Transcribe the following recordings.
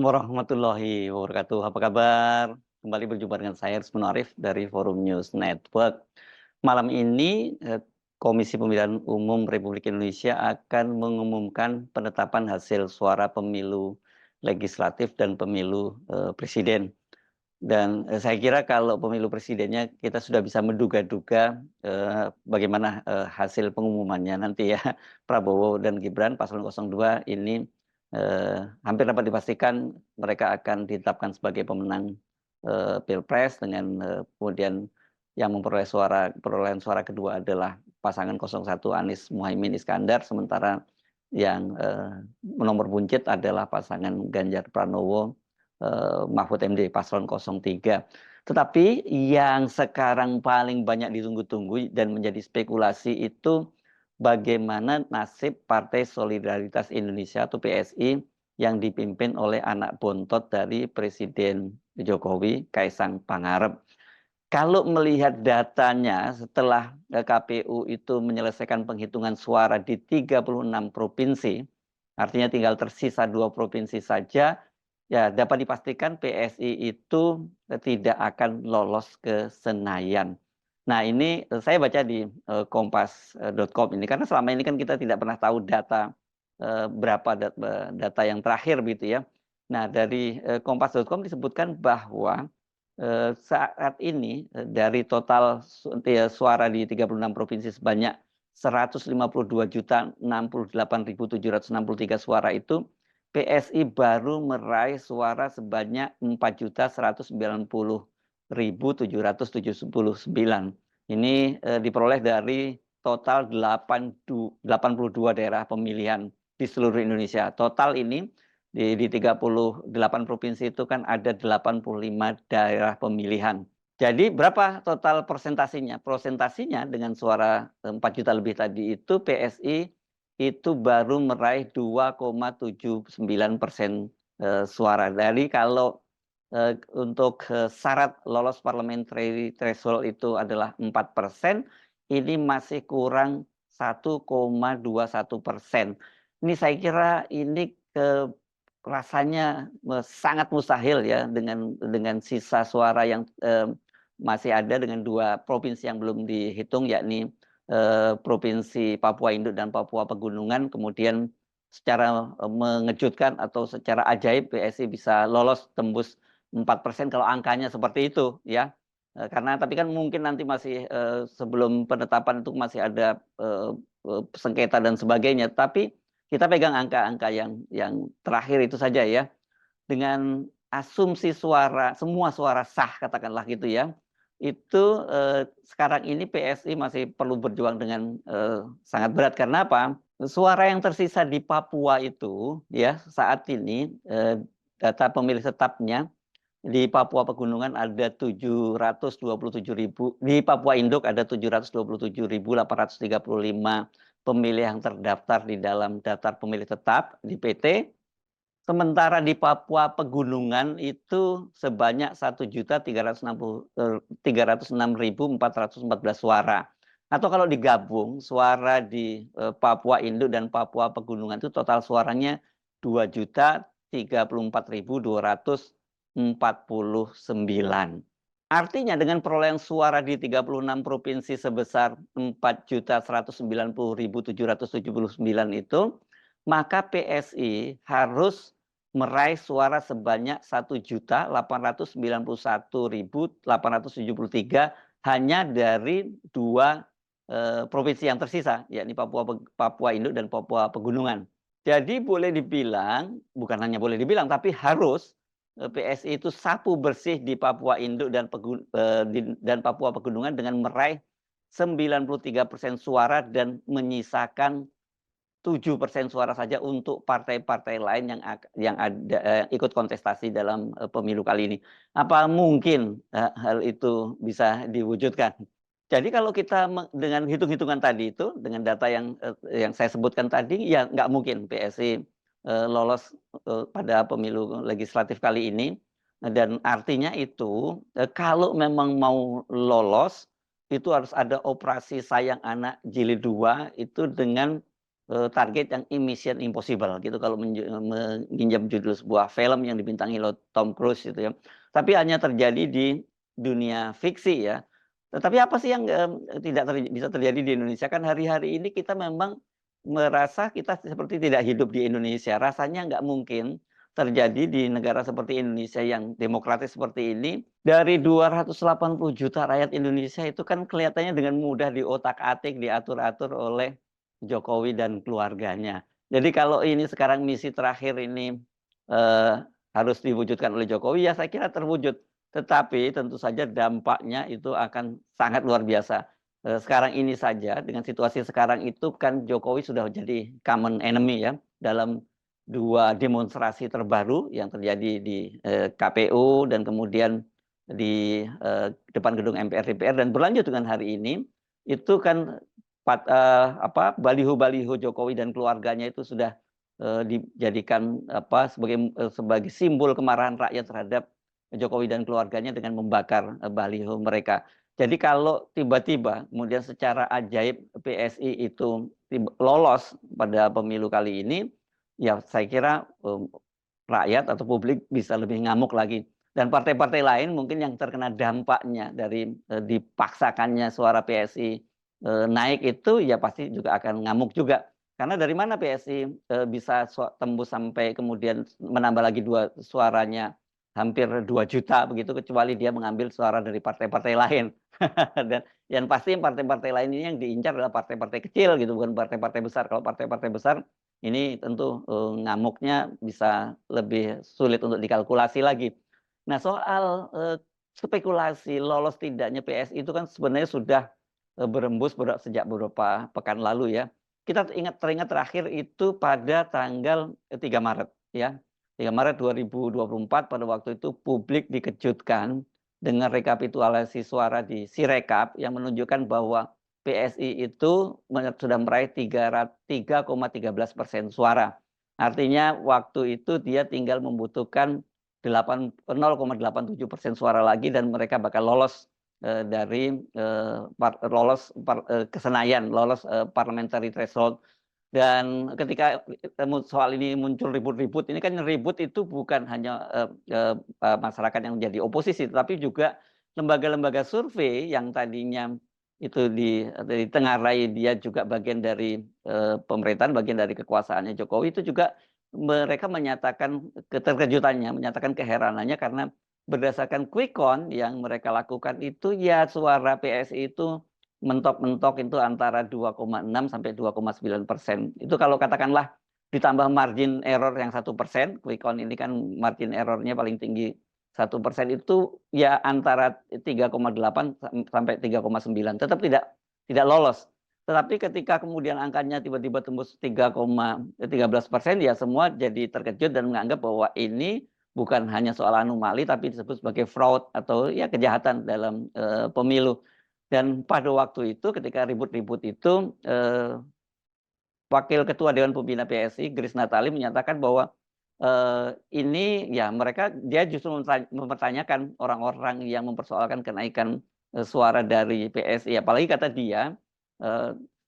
Warahmatullahi wabarakatuh. Apa kabar? Kembali berjumpa dengan saya Rusman Arif dari Forum News Network. Malam ini Komisi Pemilihan Umum Republik Indonesia akan mengumumkan penetapan hasil suara pemilu legislatif dan pemilu presiden. Dan saya kira kalau pemilu presidennya kita sudah bisa menduga-duga bagaimana hasil pengumumannya nanti ya. Prabowo dan Gibran paslon 02 ini hampir dapat dipastikan mereka akan ditetapkan sebagai pemenang Pilpres dengan kemudian yang perolehan suara kedua adalah pasangan 01 Anies Muhaimin Iskandar, sementara yang nomor buncit adalah pasangan Ganjar Pranowo Mahfud MD paslon 03. Tetapi yang sekarang paling banyak ditunggu-tunggu dan menjadi spekulasi itu bagaimana nasib Partai Solidaritas Indonesia atau PSI yang dipimpin oleh anak bontot dari Presiden Jokowi, Kaisang Pangarep. Kalau melihat datanya setelah KPU itu menyelesaikan penghitungan suara di 36 provinsi, artinya tinggal tersisa 2 provinsi saja, ya dapat dipastikan PSI itu tidak akan lolos ke Senayan. Nah ini saya baca di kompas.com ini, karena selama ini kan kita tidak pernah tahu data berapa data yang terakhir begitu ya. Nah dari kompas.com disebutkan bahwa saat ini dari total suara di 36 provinsi sebanyak 152.068.763 suara itu, PSI baru meraih suara sebanyak 4.190.779. Ini diperoleh dari total 82 daerah pemilihan di seluruh Indonesia. Total ini di 38 provinsi itu kan ada 85 daerah pemilihan. Jadi berapa total persentasinya? Persentasinya dengan suara 4 juta lebih tadi itu PSI itu baru meraih 2,79% suara. Dari kalau untuk syarat lolos parliamentary threshold itu adalah 4%, ini masih kurang 1,21%. Ini saya kira ini rasanya sangat mustahil ya dengan sisa suara yang masih ada dengan 2 provinsi yang belum dihitung, yakni Provinsi Papua Induk dan Papua Pegunungan. Kemudian secara mengejutkan atau secara ajaib PSI bisa lolos tembus 4% kalau angkanya seperti itu ya. Karena tapi kan mungkin nanti masih sebelum penetapan itu masih ada sengketa dan sebagainya. Tapi kita pegang angka-angka yang terakhir itu saja ya. Dengan asumsi suara, semua suara sah katakanlah gitu ya. Itu sekarang ini PSI masih perlu berjuang dengan sangat berat. Karena apa? Suara yang tersisa di Papua itu ya saat ini data pemilih tetapnya di Papua Pegunungan ada 727.000, di Papua Induk ada 727.835 pemilih yang terdaftar di dalam daftar pemilih tetap di PT. Sementara di Papua Pegunungan itu sebanyak 1.306.414 suara. Atau kalau digabung suara di Papua Induk dan Papua Pegunungan itu total suaranya 2.034.249. Artinya dengan perolehan suara di 36 provinsi sebesar 4.190.779 itu, maka PSI harus meraih suara sebanyak 1.891.873 hanya dari 2 provinsi yang tersisa, yakni Papua Induk dan Papua Pegunungan. Jadi boleh dibilang, bukan hanya boleh dibilang, tapi harus PSI itu sapu bersih di Papua Induk dan Papua Pegunungan dengan meraih 93% suara dan menyisakan 7% suara saja untuk partai-partai lain yang ada ikut kontestasi dalam pemilu kali ini. Apa mungkin hal itu bisa diwujudkan? Jadi kalau kita dengan hitung-hitungan tadi itu, dengan data yang saya sebutkan tadi, ya nggak mungkin PSI lolos pada pemilu legislatif kali ini. Dan artinya itu kalau memang mau lolos itu harus ada operasi sayang anak jilid 2 itu dengan target yang Mission Impossible gitu kalau meminjam judul sebuah film yang dibintangi oleh Tom Cruise gitu ya. Tapi hanya terjadi di dunia fiksi ya. Tetapi apa sih yang tidak bisa terjadi di Indonesia? Kan hari-hari ini kita memang merasa kita seperti tidak hidup di Indonesia. Rasanya nggak mungkin terjadi di negara seperti Indonesia yang demokratis seperti ini. Dari 280 juta rakyat Indonesia itu kan kelihatannya dengan mudah diotak-atik, diatur-atur oleh Jokowi dan keluarganya. Jadi kalau ini sekarang misi terakhir ini harus diwujudkan oleh Jokowi, ya saya kira terwujud. Tetapi tentu saja dampaknya itu akan sangat luar biasa. Sekarang ini saja, dengan situasi sekarang itu kan Jokowi sudah jadi common enemy ya, dalam 2 demonstrasi terbaru yang terjadi di KPU dan kemudian di depan gedung MPR DPR dan berlanjut dengan hari ini, itu kan baliho-baliho Jokowi dan keluarganya itu sudah dijadikan sebagai simbol kemarahan rakyat terhadap Jokowi dan keluarganya dengan membakar baliho mereka. Jadi kalau tiba-tiba kemudian secara ajaib PSI itu lolos pada pemilu kali ini, ya saya kira rakyat atau publik bisa lebih ngamuk lagi. Dan partai-partai lain mungkin yang terkena dampaknya dari dipaksakannya suara PSI naik itu ya pasti juga akan ngamuk juga. Karena dari mana PSI bisa tembus sampai kemudian menambah lagi suaranya hampir 2 juta begitu, kecuali dia mengambil suara dari partai-partai lain. Dan pasti partai-partai lain ini yang diincar adalah partai-partai kecil gitu, bukan partai-partai besar. Kalau partai-partai besar ini tentu ngamuknya bisa lebih sulit untuk dikalkulasi lagi. Nah, soal spekulasi lolos tidaknya PSI itu kan sebenarnya sudah berembus sejak beberapa pekan lalu ya. Kita teringat terakhir itu pada tanggal 3 Maret ya. 3 Maret 2024 pada waktu itu publik dikejutkan dengan rekapitulasi suara di Sirekap yang menunjukkan bahwa PSI itu sudah meraih 3,13% suara. Artinya waktu itu dia tinggal membutuhkan 0,87% suara lagi dan mereka bakal lolos dari ke Senayan, lolos parliamentary threshold. Dan ketika soal ini muncul ribut-ribut, ini kan ribut itu bukan hanya masyarakat yang menjadi oposisi, tetapi juga lembaga-lembaga survei yang tadinya itu ditengarai dia juga bagian dari pemerintahan, bagian dari kekuasaannya Jokowi, itu juga mereka menyatakan keterkejutannya, menyatakan keheranannya karena berdasarkan quick count yang mereka lakukan itu ya suara PSI itu mentok-mentok itu antara 2,6 sampai 2,9%. Itu kalau katakanlah ditambah margin error yang 1%, quick count ini kan margin errornya paling tinggi 1% itu ya antara 3,8 sampai 3,9, tetap tidak lolos. Tetapi ketika kemudian angkanya tiba-tiba tembus 3,13%, ya semua jadi terkejut dan menganggap bahwa ini bukan hanya soal anomali tapi disebut sebagai fraud atau ya kejahatan dalam pemilu. Dan pada waktu itu ketika ribut-ribut itu Wakil Ketua Dewan Pembina PSI Grace Natali menyatakan bahwa ini ya dia justru mempertanyakan orang-orang yang mempersoalkan kenaikan suara dari PSI, apalagi kata dia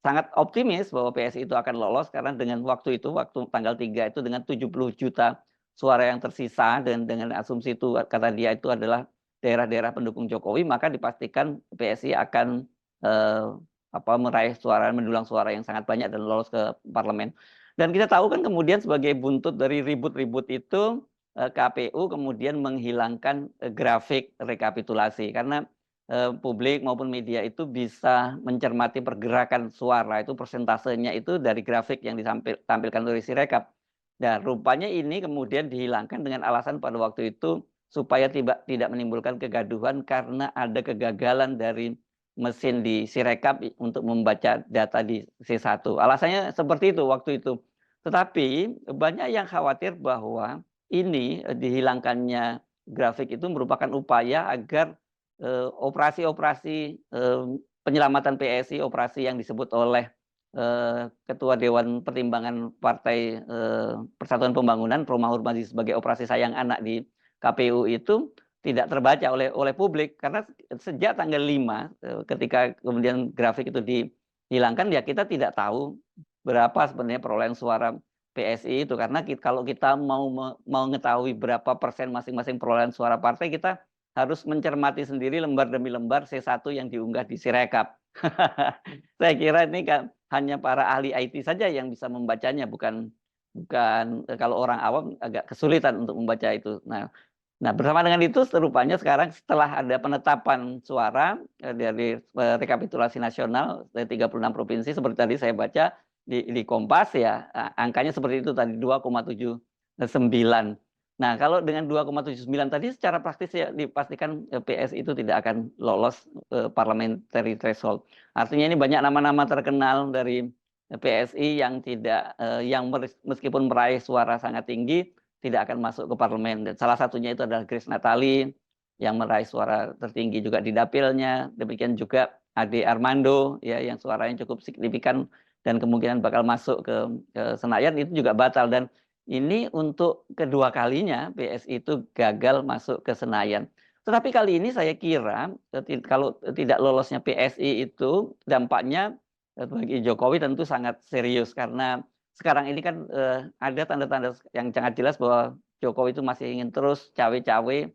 sangat optimis bahwa PSI itu akan lolos karena dengan waktu tanggal 3 itu dengan 70 juta suara yang tersisa dan dengan asumsi itu kata dia itu adalah daerah-daerah pendukung Jokowi, maka dipastikan PSI akan meraih mendulang suara yang sangat banyak dan lolos ke parlemen. Dan kita tahu kan kemudian sebagai buntut dari ribut-ribut itu KPU kemudian menghilangkan grafik rekapitulasi karena publik maupun media itu bisa mencermati pergerakan suara itu persentasenya itu dari grafik yang ditampilkan oleh Sirekap. Dan rupanya ini kemudian dihilangkan dengan alasan pada waktu itu supaya tidak menimbulkan kegaduhan karena ada kegagalan dari mesin di Sirekap untuk membaca data di C1. Alasannya seperti itu waktu itu. Tetapi banyak yang khawatir bahwa ini dihilangkannya grafik itu merupakan upaya agar operasi-operasi penyelamatan PSI, operasi yang disebut oleh Ketua Dewan Pertimbangan Partai Persatuan Pembangunan Romahur Muzi sebagai operasi sayang anak di KPU itu tidak terbaca oleh publik karena sejak tanggal 5 ketika kemudian grafik itu dihilangkan ya kita tidak tahu berapa sebenarnya perolehan suara PSI itu, karena kalau kita mau mengetahui berapa persen masing-masing perolehan suara partai, kita harus mencermati sendiri lembar demi lembar C1 yang diunggah di Sirekap. Saya kira ini kan hanya para ahli IT saja yang bisa membacanya, bukan bukan kalau orang awam agak kesulitan untuk membaca itu. Nah, bersama dengan itu rupanya sekarang setelah ada penetapan suara dari rekapitulasi nasional dari 36 provinsi, seperti tadi saya baca di Kompas ya, angkanya seperti itu tadi 2,79. Nah, kalau dengan 2,79 tadi secara praktis ya dipastikan PS itu tidak akan lolos parliamentary threshold. Artinya ini banyak nama-nama terkenal dari PSI yang tidak yang meskipun meraih suara sangat tinggi tidak akan masuk ke parlemen. Dan salah satunya itu adalah Grace Natali yang meraih suara tertinggi juga di dapilnya. Demikian juga Ade Armando ya yang suaranya cukup signifikan dan kemungkinan bakal masuk ke Senayan, itu juga batal. Dan ini untuk kedua kalinya PSI itu gagal masuk ke Senayan. Tetapi kali ini saya kira kalau tidak lolosnya PSI itu dampaknya bagi Jokowi tentu sangat serius, karena sekarang ini kan ada tanda-tanda yang sangat jelas bahwa Jokowi itu masih ingin terus cawe-cawe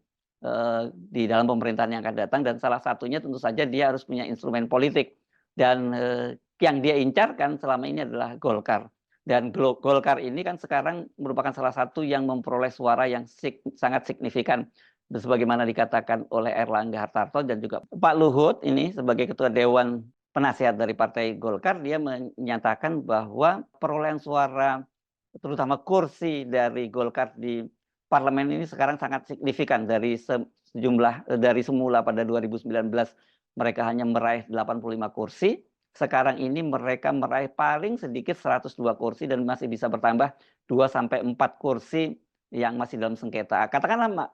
di dalam pemerintahan yang akan datang, dan salah satunya tentu saja dia harus punya instrumen politik, dan yang dia incarkan selama ini adalah Golkar. Dan Golkar ini kan sekarang merupakan salah satu yang memperoleh suara yang sangat signifikan, sebagaimana dikatakan oleh Erlangga Hartarto dan juga Pak Luhut ini sebagai Ketua Dewan Penasehat dari Partai Golkar. Dia menyatakan bahwa perolehan suara terutama kursi dari Golkar di parlemen ini sekarang sangat signifikan. Dari dari semula pada 2019 mereka hanya meraih 85 kursi. Sekarang ini mereka meraih paling sedikit 102 kursi dan masih bisa bertambah 2-4 kursi yang masih dalam sengketa. Katakanlah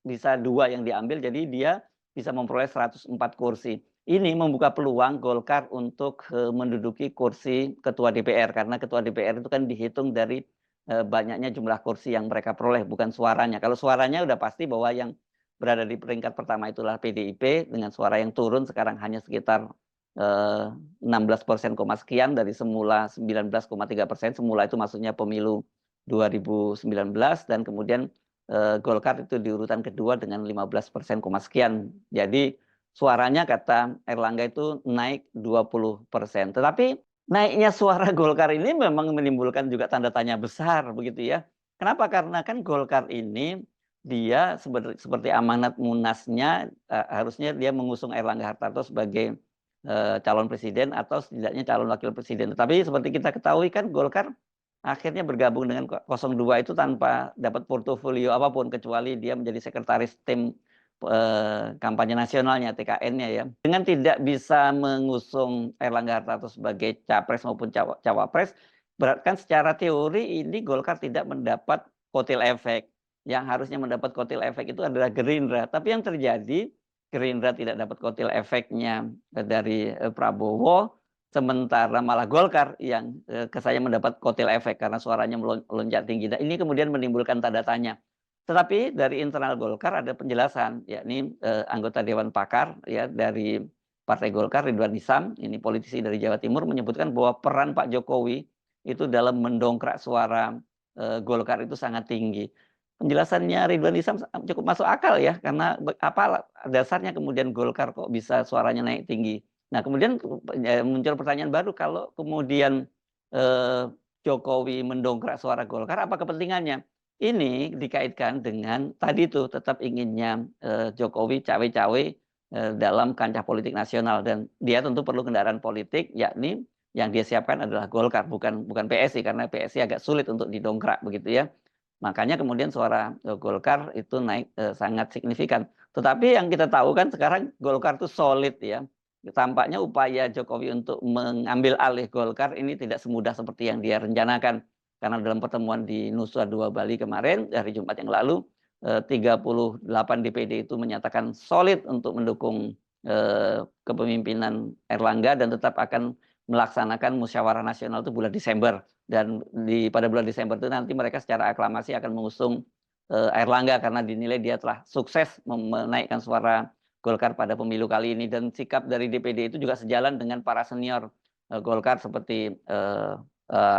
bisa 2 yang diambil, jadi dia bisa memperoleh 104 kursi. Ini membuka peluang Golkar untuk menduduki kursi ketua DPR, karena ketua DPR itu kan dihitung dari banyaknya jumlah kursi yang mereka peroleh, bukan suaranya. Kalau suaranya udah pasti bahwa yang berada di peringkat pertama itulah PDIP dengan suara yang turun sekarang hanya sekitar 16% sekian dari semula 19,3%. Semula itu maksudnya pemilu 2019, dan kemudian Golkar itu di urutan kedua dengan 15% sekian. Jadi suaranya kata Erlangga itu naik 20%. Tetapi naiknya suara Golkar ini memang menimbulkan juga tanda tanya besar begitu ya. Kenapa? Karena kan Golkar ini dia seperti amanat Munasnya harusnya dia mengusung Erlangga Hartarto sebagai calon presiden atau setidaknya calon wakil presiden. Tetapi seperti kita ketahui kan Golkar akhirnya bergabung dengan 02 itu tanpa dapat portofolio apapun kecuali dia menjadi sekretaris tim kampanye nasionalnya, TKN-nya ya. Dengan tidak bisa mengusung Erlangga Hartarto sebagai capres maupun cawapres, berarti kan secara teori ini Golkar tidak mendapat kotel efek. Yang harusnya mendapat kotel efek itu adalah Gerindra. Tapi yang terjadi, Gerindra tidak dapat kotel efeknya dari Prabowo, sementara malah Golkar yang kesannya mendapat kotel efek karena suaranya melonjak tinggi. Nah, ini kemudian menimbulkan tanda tanya. Tetapi dari internal Golkar ada penjelasan, yakni anggota Dewan Pakar ya dari Partai Golkar, Ridwan Hisam, ini politisi dari Jawa Timur, menyebutkan bahwa peran Pak Jokowi itu dalam mendongkrak suara Golkar itu sangat tinggi. Penjelasannya Ridwan Hisam cukup masuk akal ya, karena apa dasarnya kemudian Golkar kok bisa suaranya naik tinggi. Nah, kemudian muncul pertanyaan baru, kalau kemudian Jokowi mendongkrak suara Golkar, apa kepentingannya? Ini dikaitkan dengan tadi tuh tetap inginnya Jokowi cawe-cawe dalam kancah politik nasional, dan dia tentu perlu kendaraan politik, yakni yang dia siapkan adalah Golkar, bukan PSI, karena PSI agak sulit untuk didongkrak begitu ya. Makanya kemudian suara Golkar itu naik sangat signifikan. Tetapi yang kita tahu kan sekarang Golkar itu solid ya. Tampaknya upaya Jokowi untuk mengambil alih Golkar ini tidak semudah seperti yang dia rencanakan. Karena dalam pertemuan di Nusa Dua Bali kemarin, hari Jumat yang lalu, 38 DPD itu menyatakan solid untuk mendukung kepemimpinan Erlangga dan tetap akan melaksanakan musyawarah nasional itu bulan Desember. Dan pada bulan Desember itu nanti mereka secara aklamasi akan mengusung Erlangga karena dinilai dia telah sukses menaikkan suara Golkar pada pemilu kali ini. Dan sikap dari DPD itu juga sejalan dengan para senior Golkar seperti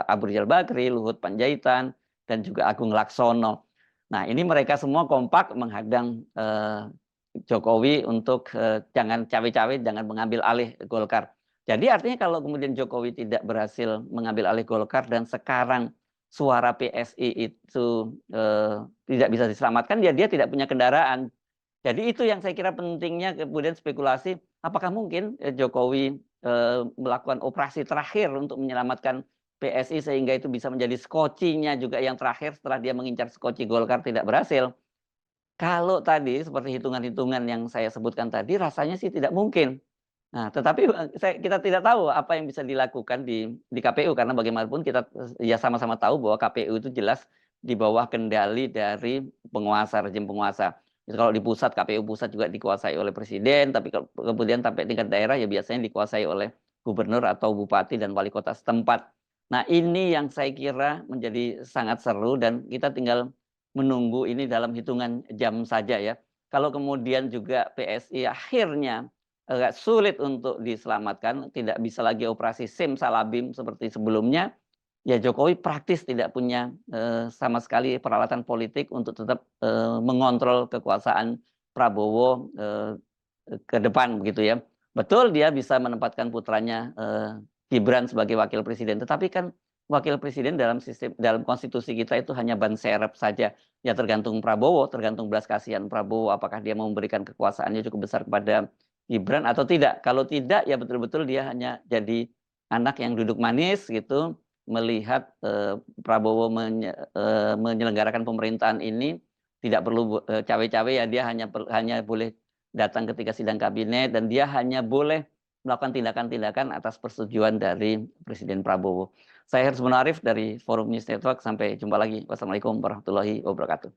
Abu Rizal Bakri, Luhut Panjaitan, dan juga Agung Laksono. Nah, ini mereka semua kompak menghadang Jokowi untuk jangan cawe-cawe, jangan mengambil alih Golkar. Jadi artinya kalau kemudian Jokowi tidak berhasil mengambil alih Golkar dan sekarang suara PSI itu tidak bisa diselamatkan, ya dia tidak punya kendaraan. Jadi itu yang saya kira pentingnya kemudian spekulasi, apakah mungkin Jokowi melakukan operasi terakhir untuk menyelamatkan PSI sehingga itu bisa menjadi skocinya juga yang terakhir setelah dia mengincar skoci Golkar tidak berhasil. Kalau tadi seperti hitungan-hitungan yang saya sebutkan tadi rasanya sih tidak mungkin. Nah, tetapi kita tidak tahu apa yang bisa dilakukan di KPU karena bagaimanapun kita ya sama-sama tahu bahwa KPU itu jelas di bawah kendali dari penguasa, rejim penguasa. Jadi kalau di pusat, KPU pusat juga dikuasai oleh presiden, tapi kemudian sampai tingkat daerah ya biasanya dikuasai oleh gubernur atau bupati dan wali kota setempat. Nah, ini yang saya kira menjadi sangat seru dan kita tinggal menunggu ini dalam hitungan jam saja ya. Kalau kemudian juga PSI akhirnya agak sulit untuk diselamatkan, tidak bisa lagi operasi simsalabim seperti sebelumnya, ya Jokowi praktis tidak punya sama sekali peralatan politik untuk tetap mengontrol kekuasaan Prabowo ke depan begitu ya. Betul dia bisa menempatkan putranya Gibran sebagai wakil presiden, tetapi kan wakil presiden dalam konstitusi kita itu hanya ban serep saja. Ya tergantung Prabowo, tergantung belas kasihan Prabowo apakah dia mau memberikan kekuasaannya cukup besar kepada Gibran atau tidak. Kalau tidak ya betul-betul dia hanya jadi anak yang duduk manis gitu melihat Prabowo menyelenggarakan pemerintahan ini tidak perlu cawe-cawe ya dia hanya boleh datang ketika sidang kabinet dan dia hanya boleh melakukan tindakan-tindakan atas persetujuan dari Presiden Prabowo. Saya Hersman Arif dari Forum News Network. Sampai jumpa lagi. Wassalamualaikum warahmatullahi wabarakatuh.